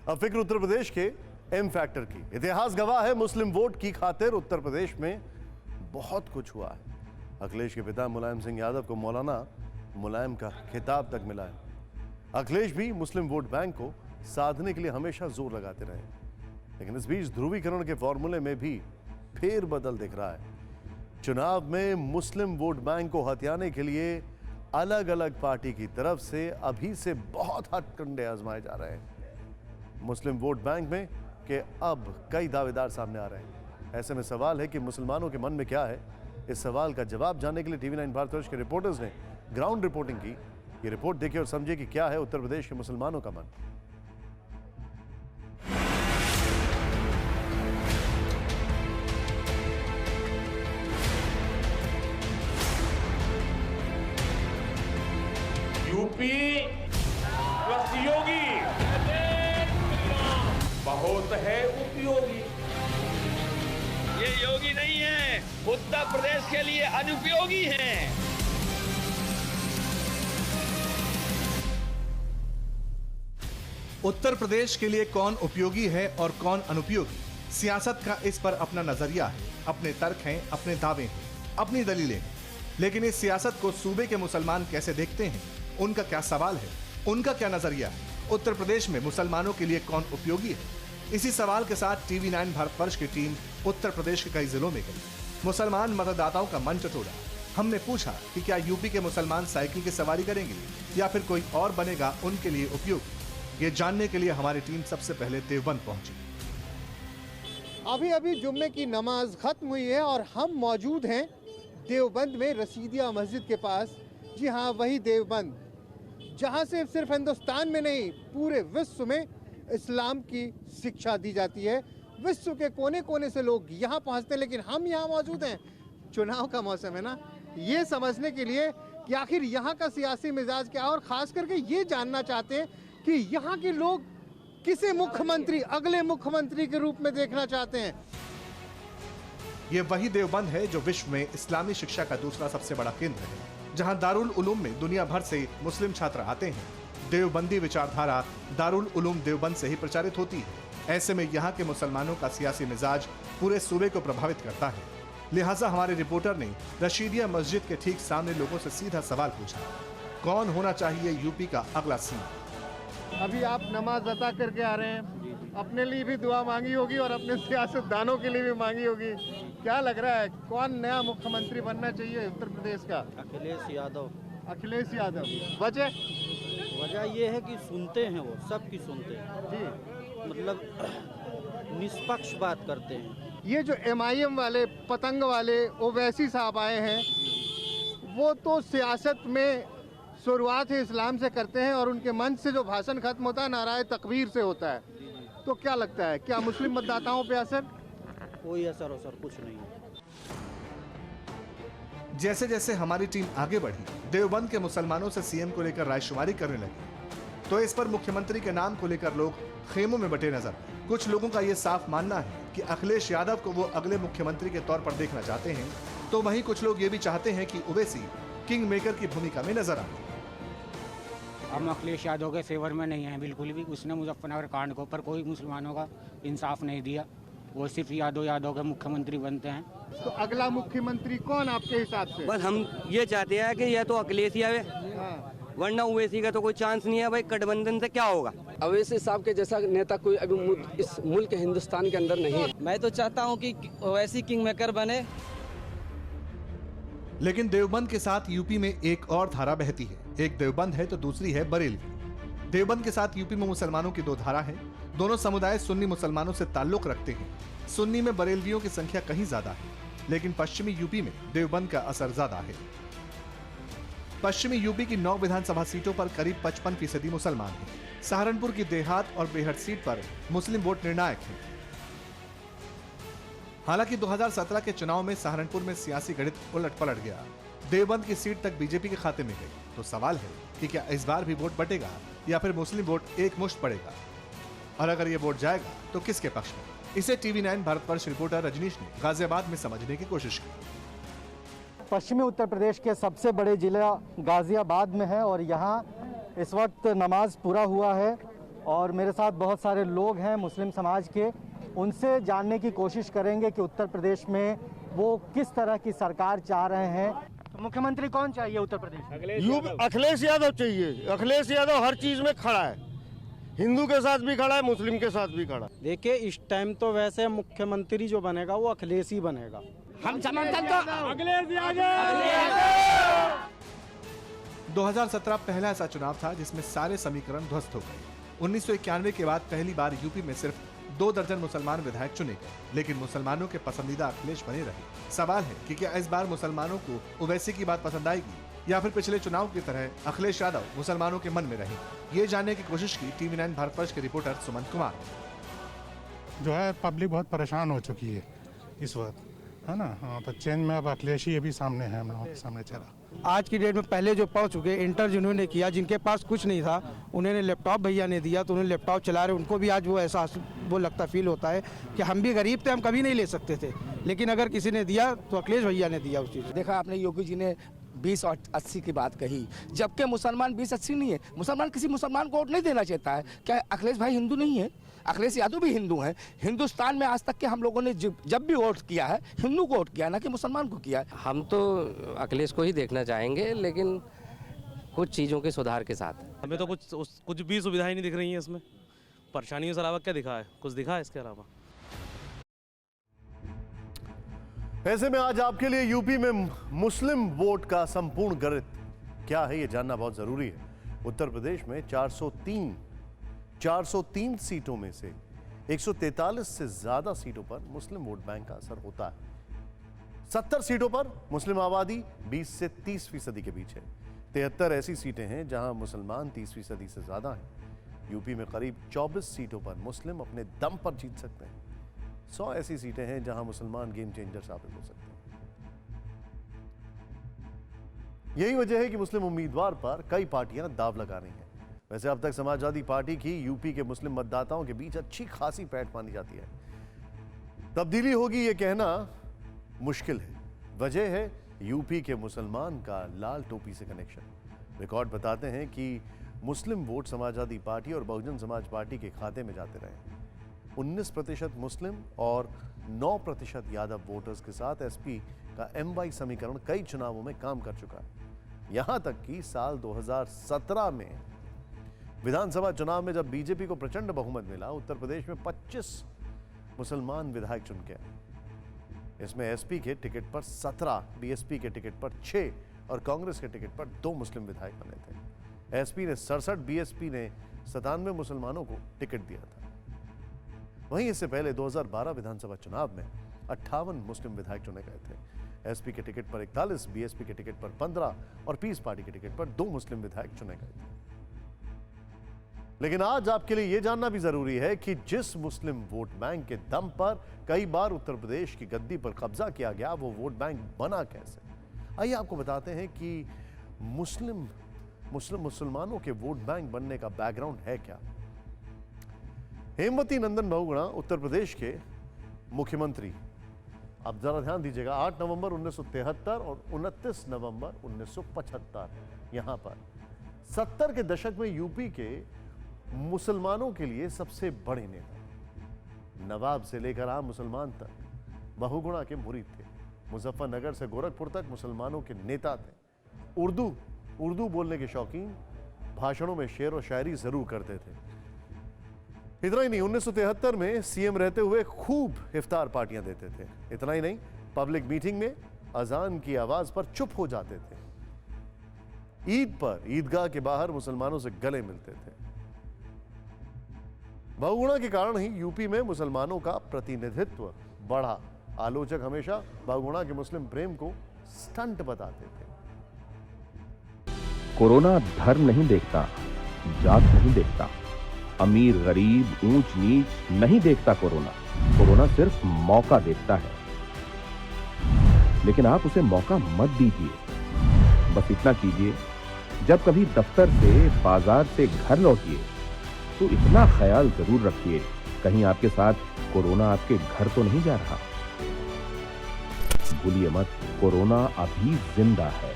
अब फिक्र उत्तर प्रदेश के एम फैक्टर की। इतिहास गवाह है, मुस्लिम वोट की खातिर उत्तर प्रदेश में बहुत कुछ हुआ है। अखिलेश के पिता मुलायम सिंह यादव को मौलाना मुलायम का खिताब तक मिला है। अखिलेश भी मुस्लिम वोट बैंक को साधने के लिए हमेशा जोर लगाते रहे, लेकिन इस बीच ध्रुवीकरण के फॉर्मूले में भी फेरबदल दिख रहा है। चुनाव में मुस्लिम वोट बैंक को हथियाने के लिए अलग अलग पार्टी की तरफ से अभी से बहुत हथकंडे आजमाए जा रहे हैं। मुस्लिम वोट बैंक में के अब कई दावेदार सामने आ रहे हैं। ऐसे में सवाल है कि मुसलमानों के मन में क्या है। इस सवाल का जवाब जानने के लिए टीवी 9 भारतवर्ष के रिपोर्टर्स ने ग्राउंड रिपोर्टिंग की। ये रिपोर्ट देखिए और समझिए कि क्या है उत्तर प्रदेश के मुसलमानों का मन। यूपी प्लस योगी बहुत है उपयोगी। ये योगी नहीं है, उत्तर प्रदेश के लिए अनुपयोगी हैं। उत्तर प्रदेश के लिए कौन उपयोगी है और कौन अनुपयोगी, सियासत का इस पर अपना नजरिया है, अपने तर्क हैं, अपने दावे हैं, अपनी दलीलें हैं। लेकिन इस सियासत को सूबे के मुसलमान कैसे देखते हैं, उनका क्या सवाल है, उनका क्या नजरिया है? उत्तर प्रदेश में मुसलमानों के लिए कौन उपयोगी है? इसी सवाल के साथ टीवी 9 भारतवर्ष की टीम उत्तर प्रदेश के कई जिलों में गई, मुसलमान मतदाताओं का मन टटोला। हमने पूछा कि क्या यूपी के मुसलमान साइकिल की सवारी करेंगे या फिर कोई और बनेगा उनके लिए उपयोगी। ये जानने के लिए हमारी टीम सबसे पहले देवबंद पहुंची। अभी अभी जुम्मे की नमाज खत्म हुई है और हम मौजूद हैं देवबंद में रशीदिया मस्जिद के पास। जी हाँ, वही देवबंद जहाँ से सिर्फ हिंदुस्तान में नहीं पूरे विश्व में इस्लाम की शिक्षा दी जाती है। विश्व के कोने कोने से लोग यहाँ पहुँचते हैं, लेकिन हम यहाँ मौजूद हैं, चुनाव का मौसम है ना, ये समझने के लिए कि आखिर यहाँ का सियासी मिजाज क्या है, और ख़ास करके ये जानना चाहते हैं कि यहाँ के लोग किसे मुख्यमंत्री, अगले मुख्यमंत्री के रूप में देखना चाहते हैं। ये वही देवबंद है जो विश्व में इस्लामी शिक्षा का दूसरा सबसे बड़ा केंद्र है, जहां दारुल उलूम में दुनिया भर से मुस्लिम छात्र आते हैं। देवबंदी विचारधारा दारुल उलूम देवबंद से ही प्रचारित होती है। ऐसे में यहाँ के मुसलमानों का सियासी मिजाज पूरे सूबे को प्रभावित करता है। लिहाजा हमारे रिपोर्टर ने रशीदिया मस्जिद के ठीक सामने लोगों से सीधा सवाल पूछा, कौन होना चाहिए यूपी का अगला सीएम? अभी आप नमाज अदा करके आ रहे हैं, अपने लिए भी दुआ मांगी होगी और अपने सियासतदानों के लिए भी मांगी होगी। क्या लग रहा है, कौन नया मुख्यमंत्री बनना चाहिए उत्तर प्रदेश का? अखिलेश यादव। अखिलेश यादव। वजह ये है कि सुनते हैं, वो सबकी सुनते हैं जी, मतलब निष्पक्ष बात करते हैं। ये जो MIM वाले पतंग वाले ओवैसी साहब आए हैं, वो तो सियासत में शुरुआत ही इस्लाम से करते हैं और उनके मंच से जो भाषण खत्म होता है नाराए तकबीर से होता है। तो क्या लगता है, क्या मुस्लिम मतदाताओं पे असर? कोई असर कुछ नहीं है। जैसे जैसे हमारी टीम आगे बढ़ी, देवबंद के मुसलमानों से सीएम को लेकर रायशुमारी करने लगी, तो इस पर मुख्यमंत्री के नाम को लेकर लोग खेमों में बटे नजर। कुछ लोगों का यह साफ मानना है कि अखिलेश यादव को वो अगले मुख्यमंत्री के तौर पर देखना चाहते हैं, तो वहीं कुछ लोग ये भी चाहते हैं कि ओवैसी किंग मेकर की भूमिका में नजर आए। हम अखिलेश यादव के फेवर में नहीं है बिल्कुल भी। उसने मुजफ्फरनगर कांड के ऊपर कोई मुसलमानों का इंसाफ नहीं दिया। वो सिर्फ यादव के मुख्यमंत्री बनते हैं। तो अगला मुख्यमंत्री कौन आपके हिसाब से? बस हम ये चाहते हैं कि या तो अखिलेश ही आवे, वरना ओवैसी का तो कोई चांस नहीं है भाई। गठबंधन से क्या होगा? ओवैसी साहब के जैसा नेता कोई अभी इस मुल्क हिंदुस्तान के अंदर नहीं है। मैं तो चाहता हूं कि ओवैसी किंग मेकर बने। लेकिन देवबंद के साथ यूपी में एक और धारा बहती है। एक देवबंद है तो दूसरी है बरेलवी। देवबंद के साथ यूपी में मुसलमानों की दो धारा है। दोनों समुदाय सुन्नी मुसलमानों से ताल्लुक रखते हैं। सुन्नी में बरेलवियों की संख्या कहीं ज्यादा है, लेकिन पश्चिमी यूपी में देवबंद का असर ज्यादा है। पश्चिमी यूपी की 9 विधानसभा सीटों पर करीब 55% मुसलमान हैं। सहारनपुर की देहात और बेहट सीट पर मुस्लिम वोट निर्णायक है। हालांकि 2017 के चुनाव में सहारनपुर में सियासी गणित उलट पलट गया। देवबंद की सीट तक बीजेपी के खाते में गई। तो सवाल है कि क्या इस बार भी वोट बटेगा या फिर मुस्लिम वोट एक मुश्त पड़ेगा, और अगर ये वोट जाएगा तो किसके पक्ष में? इसे टीवी 9 भारतवर्ष रिपोर्टर रजनीश ने गाजियाबाद में समझने की कोशिश की। पश्चिमी उत्तर प्रदेश के सबसे बड़े जिला गाजियाबाद में है और यहाँ इस वक्त नमाज पूरा हुआ है और मेरे साथ बहुत सारे लोग हैं मुस्लिम समाज के, उनसे जानने की कोशिश करेंगे कि उत्तर प्रदेश में वो किस तरह की सरकार चाह रहे हैं। तो मुख्यमंत्री कौन चाहिए उत्तर प्रदेश में? अखिलेश यादव चाहिए। अखिलेश यादव हर चीज में खड़ा है, हिंदू के साथ भी खड़ा है, मुस्लिम के साथ भी खड़ा है। देखिए इस टाइम तो वैसे मुख्यमंत्री जो बनेगा वो अखिलेश ही बनेगा। हम समर्थन तो अखिलेश यादव। 2017 पहला ऐसा चुनाव था जिसमें सारे समीकरण ध्वस्त हो गए। 1991 के बाद पहली बार यूपी में सिर्फ 2 दर्जन मुसलमान विधायक चुने गए, लेकिन मुसलमानों के पसंदीदा अखिलेश बने रहे। सवाल है कि क्या इस बार मुसलमानों को ओवैसी की बात पसंद आएगी या फिर पिछले चुनाव की तरह अखिलेश यादव मुसलमानों के मन में रहेंगे। ये जानने की कोशिश की TV9 भारतवर्ष के रिपोर्टर सुमंत कुमार। जो है पब्लिक बहुत परेशान हो चुकी है इस वक्त, है ना। हाँ, तो चेंज में अब अखिलेश ही अभी सामने है, हम लोगों के सामने चला। आज की डेट में पहले जो पहुंच चुके इंटर जिन्होंने किया, जिनके पास कुछ नहीं था, उन्होंने लैपटॉप भैया ने दिया तो उन्होंने लैपटॉप चला रहे, उनको भी आज वो एहसास वो लगता फील होता है कि हम भी गरीब थे, हम कभी नहीं ले सकते थे, लेकिन अगर किसी ने दिया तो अखिलेश भैया ने दिया उस चीज़। देखा आपने योगी जी ने 20 और 80 की बात कही, जबकि मुसलमान 20-80 नहीं है। मुसलमान किसी मुसलमान को वोट नहीं देना चाहता है। क्या अखिलेश भाई हिंदू नहीं है? अखिलेश यादव भी हिंदू हैं। हिंदुस्तान में आज तक के हम लोगों ने जब भी वोट किया है हिंदू को वोट किया, ना कि मुसलमान को किया है। हम तो अखिलेश को ही देखना चाहेंगे, लेकिन कुछ चीज़ों के सुधार के साथ। हमें तो कुछ भी सुविधाएं नहीं दिख रही हैं इसमें। परेशानियों से अलावा क्या दिखा है? कुछ दिखा है इसके अलावा? ऐसे में आज आपके लिए यूपी में मुस्लिम वोट का संपूर्ण गणित क्या है ये जानना बहुत जरूरी है। उत्तर प्रदेश में 403 सीटों में से 143 से ज्यादा सीटों पर मुस्लिम वोट बैंक का असर होता है। 70 सीटों पर मुस्लिम आबादी 20 से 30% के बीच है। 73 ऐसी सीटें हैं जहां मुसलमान 30% से ज्यादा हैं। यूपी में करीब 24 सीटों पर मुस्लिम अपने दम पर जीत सकते हैं। 100 ऐसी सीटें हैं जहां मुसलमान गेम चेंजर साबित हो सकते हैं। यही वजह है कि मुस्लिम उम्मीदवार पर कई पार्टियां दाव लगा रही हैं। वैसे अब तक समाजवादी पार्टी की यूपी के मुस्लिम मतदाताओं के बीच अच्छी खासी पैठ मानी जाती है। तब्दीली होगी ये कहना मुश्किल है। वजह है यूपी के मुसलमान का लाल टोपी से कनेक्शन। रिकॉर्ड बताते हैं कि मुस्लिम वोट समाजवादी पार्टी और बहुजन समाज पार्टी के खाते में जाते रहे। 19% मुस्लिम और 9% यादव वोटर्स के साथ एसपी का MY समीकरण कई चुनावों में काम कर चुका है। यहां तक कि साल 2017 में विधानसभा चुनाव में जब बीजेपी को प्रचंड बहुमत मिला, उत्तर प्रदेश में 25 मुसलमान विधायक चुन के आए। इसमें एसपी के टिकट पर 17, बीएसपी के टिकट पर 6 और कांग्रेस के टिकट पर 2 मुस्लिम विधायक बने थे। एसपी ने 67, बीएसपी ने 97 मुसलमानों को टिकट दिया था। वहीं इससे पहले 2012 विधानसभा चुनाव में 58 मुस्लिम विधायक चुने गए थे। एसपी के टिकट पर 41, बीएसपी के टिकट पर 15 और पीस पार्टी के टिकट पर 2 मुस्लिम विधायक चुने गए थे। लेकिन आज आपके लिए यह जानना भी जरूरी है कि जिस मुस्लिम वोट बैंक के दम पर कई बार उत्तर प्रदेश की गद्दी पर कब्जा किया गया, वो वोट बैंक बना कैसे। आइए आपको बताते हैं कि मुसलमानों के वोट बैंक बनने का बैकग्राउंड है क्या। हेमवती नंदन बहुगुणा उत्तर प्रदेश के मुख्यमंत्री, अब जरा ध्यान दीजिएगा, 8 नवंबर 1973 और 29 नवंबर 1975 यहां पर 70 के दशक में यूपी के मुसलमानों के लिए सबसे बड़े नेता, नवाब से लेकर आम मुसलमान तक बहुगुणा के मुरीद थे। मुजफ्फरनगर से गोरखपुर तक मुसलमानों के नेता थे। उर्दू बोलने के शौकीन, भाषणों में शेर और शायरी जरूर करते थे। इतना ही नहीं, 1973 में सीएम रहते हुए खूब इफ्तार पार्टियां देते थे। इतना ही नहीं, पब्लिक मीटिंग में अजान की आवाज पर चुप हो जाते थे। ईद पर ईदगाह के बाहर मुसलमानों से गले मिलते थे। बहुगुणा के कारण ही यूपी में मुसलमानों का प्रतिनिधित्व बढ़ा। आलोचक हमेशा बहुगुणा के मुस्लिम प्रेम को स्टंट बताते थे। कोरोना धर्म नहीं देखता, जात नहीं देखता, अमीर गरीब ऊंच नीच नहीं देखता। कोरोना सिर्फ मौका देखता है, लेकिन आप उसे मौका मत दीजिए। बस इतना कीजिए, जब कभी दफ्तर से, बाजार से घर लौटिए तो इतना ख्याल जरूर रखिए कहीं आपके साथ कोरोना आपके घर तो नहीं जा रहा। भूलिए मत, कोरोना अभी जिंदा है।